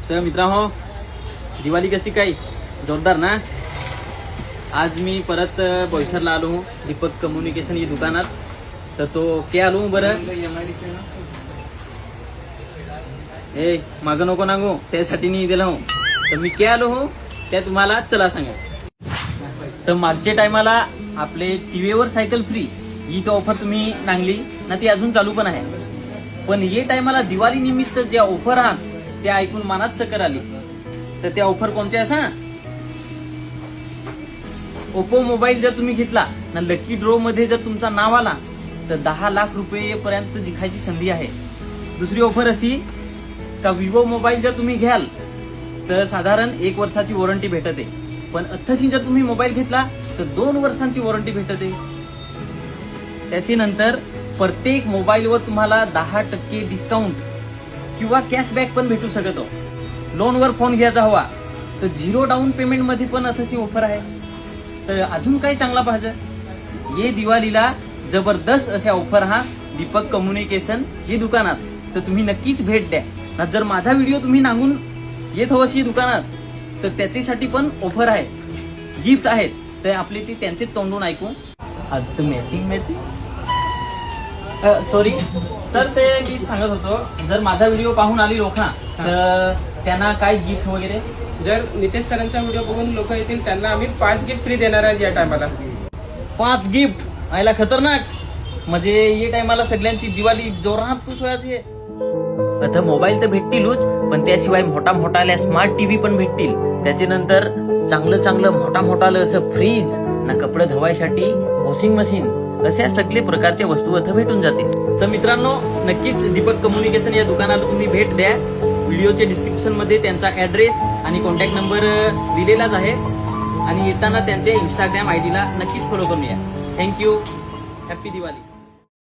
तर मित्रांनो, दिवाळी कशी काय जोरदार ना. आज मी परत बोईसरला आलो हूँ दीपक कम्युनिकेशन या दुकानात. तर तो क्या आलो बरं ए मागं नको नागू, त्यासाठी नाही दिला हूँ. तर मी क्या आलो हूँ त्या तुम्हाला चला सांगा. तर मागच्या टायमाला आपले टीव्हीवर सायकल फ्री ही तो ऑफर तुम्ही नांगली ना, ती अजून चालू पण आहे. पण ये टायमाला दिवाळी निमित्त ज्या ऑफर आहात त्या ऐकून मनात चक्कर आली. तर त्या ऑफर कोणत्या आहे सांग. ओप्पो मोबाईल जर तुम्ही घेतला ना, लकी ड्रॉ मध्ये जर तुमचा नाव आला तर 10 लाख रुपये पर्यंत जिंकायची संधी आहे. दुसरी ऑफर अशी का विवो मोबाईल जर तुम्ही घ्याल तर साधारण 1 वर्षाची वॉरंटी भेटते. पण अथ्थशी जर तुम्ही मोबाईल घेतला तर 2 वर्षांची वॉरंटी भेटते. त्याची नंतर प्रत्येक मोबाईलवर तुम्हाला 10% डिस्काउंट किंवा कॅशबॅक पण भेटू शकतो. लोनवर फोन घ्यायचा हवा तर 0 डाऊन पेमेंट मध्ये पण अथशी ऑफर आहे. तर अजून काही चांगला पाहिजे ये दिवाळीला जबरदस्त अशा ऑफर हा दीपक कम्युनिकेशन या दुकानात. तर तुम्ही नक्कीच भेट द्या ना. जर माझा व्हिडिओ तुम्ही नांगून येत हवशी दुकानात तर त्याच्यासाठी पण ऑफर आहे, गिफ्ट आहेत. तर आपले ते त्यांचे तोंडून ऐकू. आज तर मॅचिंग सॉरी सर, ते मी सांगत होतो जर माझा व्हिडिओ पाहून आली लोक तर त्यांना काय गिफ्ट वगैरे. जर नितेश सरांचा व्हिडिओ बघून लोक येतील त्यांना आम्ही 5 गिफ्ट फ्री देणार आहे. या टायमाला 5 गिफ्ट आयला खतरनाक. म्हणजे या टायमाला सगळ्यांची दिवाळी जोरात पुसवायची आहे. आता मोबाईल तर भेटतीलच, पण त्याशिवाय मोठा मोठाल्या स्मार्ट टीव्ही पण भेटतील. त्याच्यानंतर चांगलं मोठालं असं फ्रीज ना, कपडे धुवायसाठी वॉशिंग मशीन, अशा सगळे प्रकारच्या वस्तू आता भेटून जातील. तर मित्रांनो, नक्कीच दीपक कम्युनिकेशन या दुकानाला तुम्ही भेट द्या. व्हिडिओच्या डिस्क्रिप्शन मध्ये त्यांचा ऍड्रेस आणि कॉन्टॅक्ट नंबर दिलेलाच आहे. आणि येताना त्यांच्या इंस्टाग्राम आयडीला नक्कीच फॉलो करून या. थँक्यू. हॅपी दिवाळी.